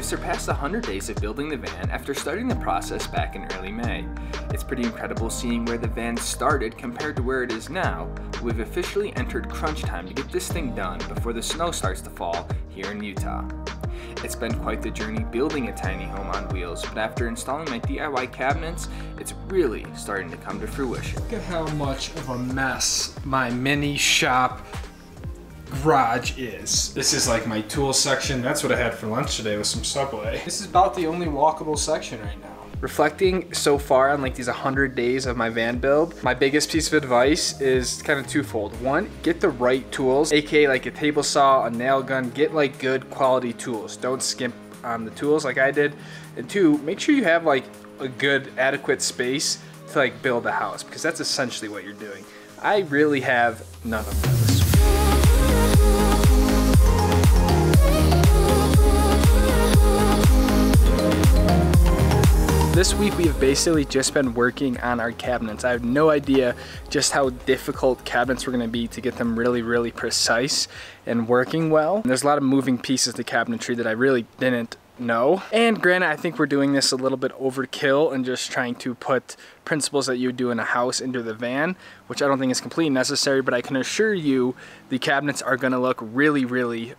We've surpassed 100 days of building the van after starting the process back in early May. It's pretty incredible seeing where the van started compared to where it is now. We've officially entered crunch time to get this thing done before the snow starts to fall here in Utah. It's been quite the journey building a tiny home on wheels, but after installing my DIY cabinets, it's really starting to come to fruition. Look at how much of a mess my mini shop garage is. This is like my tool section. That's what I had for lunch today with some Subway. This is about the only walkable section right now. Reflecting so far on like these 100 days of my van build, my biggest piece of advice is kind of twofold. One, get the right tools, aka like a table saw, a nail gun, get like good quality tools. Don't skimp on the tools like I did. And two, make sure you have like a good adequate space to like build a house, because that's essentially what you're doing. I really have none of those. This week we have basically just been working on our cabinets. I have no idea just how difficult cabinets were going to be to get them really precise and working well. And there's a lot of moving pieces to cabinetry that I really didn't know. And granted, I think we're doing this a little bit overkill and just trying to put principles that you would do in a house into the van, which I don't think is completely necessary, but I can assure you the cabinets are gonna look really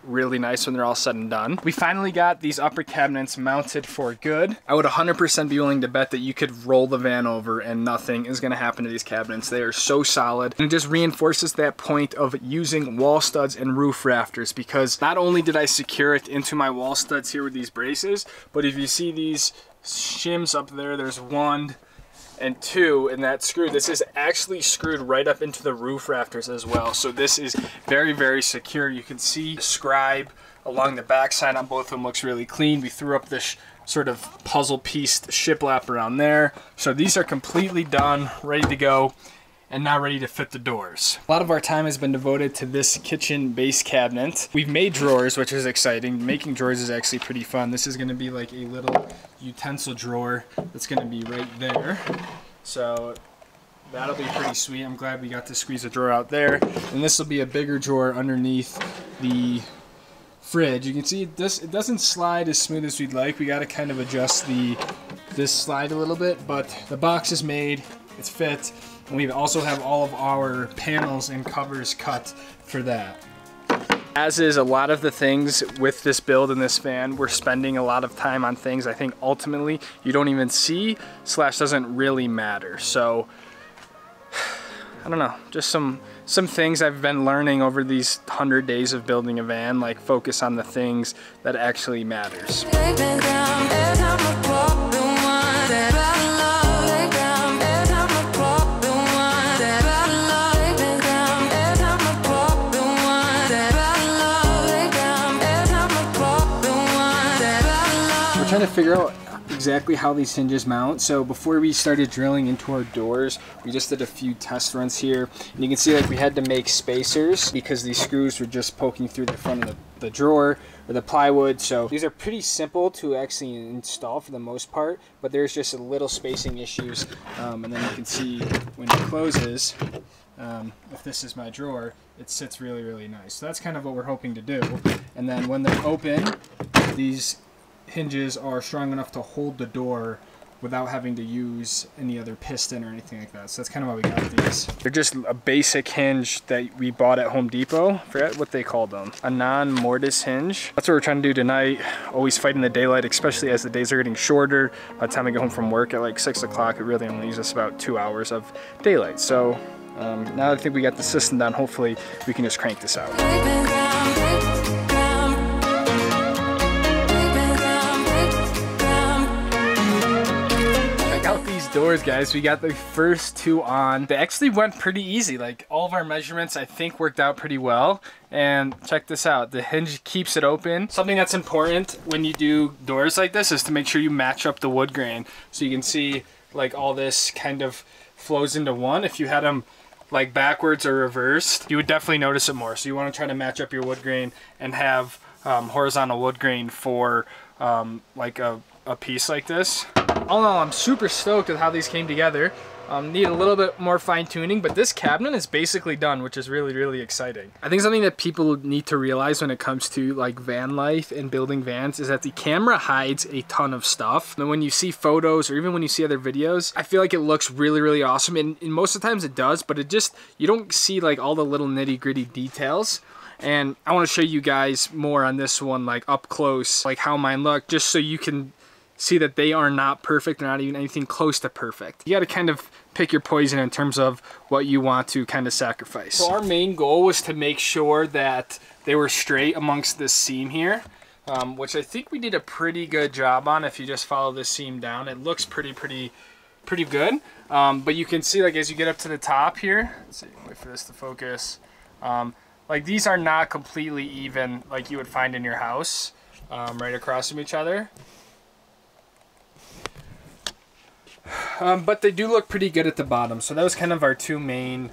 nice when they're all said and done. We finally got these upper cabinets mounted for good. I would 100% be willing to bet that you could roll the van over and nothing is gonna happen to these cabinets. They are so solid, and it just reinforces that point of using wall studs and roof rafters, because not only did I secure it into my wall studs here with these braces, but if you see these shims up there, there's 1 and 2 in that screw. This is actually screwed right up into the roof rafters as well. So this is very secure. You can see the scribe along the backside on both of them looks really clean. We threw up this sort of puzzle piece shiplap around there. So these are completely done, ready to go, and now ready to fit the doors. A lot of our time has been devoted to this kitchen base cabinet. We've made drawers, which is exciting. Making drawers is actually pretty fun. This is gonna be like a little utensil drawer that's gonna be right there. So that'll be pretty sweet. I'm glad we got to squeeze a drawer out there. And this will be a bigger drawer underneath the fridge. You can see it doesn't slide as smooth as we'd like. We gotta kind of adjust this slide a little bit, but the box is made, it's fit. And we also have all of our panels and covers cut for that. As is a lot of the things with this build and this van, we're spending a lot of time on things I think ultimately you don't even see / doesn't really matter. So I don't know, just some things I've been learning over these 100 days of building a van, like focus on the things that actually matters. Trying to figure out exactly how these hinges mount. So before we started drilling into our doors, we just did a few test runs here, and you can see like we had to make spacers because these screws were just poking through the front of the drawer or the plywood. So these are pretty simple to actually install for the most part, but there's just a little spacing issues. And then you can see when it closes, if this is my drawer, it sits really nice. So that's kind of what we're hoping to do. And then when they're open, these hinges are strong enough to hold the door without having to use any other piston or anything like that. So that's kind of why we got these. They're just a basic hinge that we bought at Home Depot. I forgot what they called them. A non-mortise hinge. That's what we're trying to do tonight. Always fighting the daylight, especially as the days are getting shorter. By the time I get home from work at like 6 o'clock, it really only leaves us about 2 hours of daylight. So now that I think we got the system done, hopefully we can just crank this out. Doors, guys, we got the first 2 on. They actually went pretty easy. Like all of our measurements I think worked out pretty well. And check this out, the hinge keeps it open. Something that's important when you do doors like this is to make sure you match up the wood grain. So you can see like all this kind of flows into one. If you had them like backwards or reversed, you would definitely notice it more. So you want to try to match up your wood grain and have horizontal wood grain for like a piece like this. All in all, I'm super stoked with how these came together. Need a little bit more fine tuning, but this cabinet is basically done, which is really, really exciting. I think something that people need to realize when it comes to like van life and building vans is that the camera hides a ton of stuff. And when you see photos or even when you see other videos, I feel like it looks really, really awesome. And most of the times it does, but it just, you don't see like all the little nitty gritty details. And I want to show you guys more on this one, like up close, like how mine look, just so you can see that they are not perfect. They're not even anything close to perfect. You got to kind of pick your poison in terms of what you want to kind of sacrifice. So our main goal was to make sure that they were straight amongst this seam here, which I think we did a pretty good job on. If you just follow this seam down, it looks pretty good. But you can see, like, as you get up to the top here, let's see, wait for this to focus. Like, these are not completely even like you would find in your house, right across from each other. But they do look pretty good at the bottom. So that was kind of our two main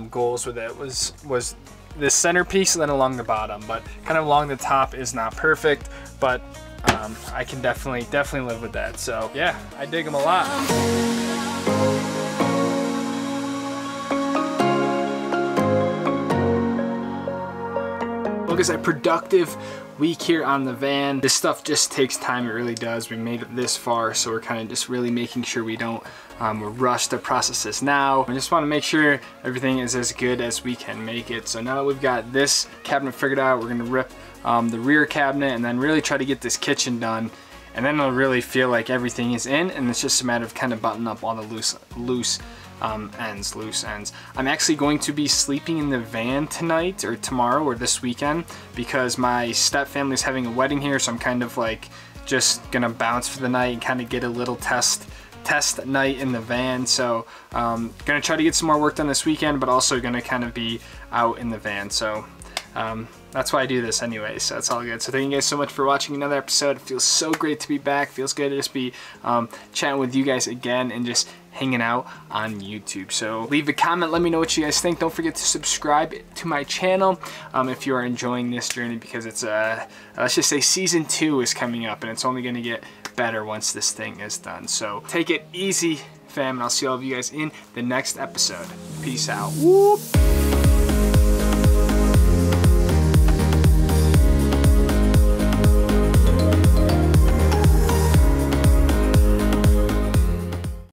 goals with it, was this centerpiece and then along the bottom. But kind of along the top is not perfect, but I can definitely live with that. So yeah, I dig them a lot. Look, it's a productive week here on the van. This stuff just takes time, it really does. We made it this far, so we're kind of just really making sure we don't rush the process this now. I just want to make sure everything is as good as we can make it. So now that we've got this cabinet figured out, we're gonna rip the rear cabinet and then really try to get this kitchen done. And then it'll really feel like everything is in, and it's just a matter of kind of buttoning up all the loose ends. I'm actually going to be sleeping in the van tonight or tomorrow or this weekend because my step family is having a wedding here, so I'm kind of like just gonna bounce for the night and kind of get a little test night in the van. So gonna try to get some more work done this weekend, but also gonna kind of be out in the van. So that's why I do this anyway, so that's all good. So thank you guys so much for watching another episode. It feels so great to be back. Feels good to just be chatting with you guys again and just hanging out on YouTube. So leave a comment, let me know what you guys think. Don't forget to subscribe to my channel if you are enjoying this journey, because it's let's just say season 2 is coming up and it's only gonna get better once this thing is done. So take it easy, fam, and I'll see all of you guys in the next episode. Peace out. Whoop.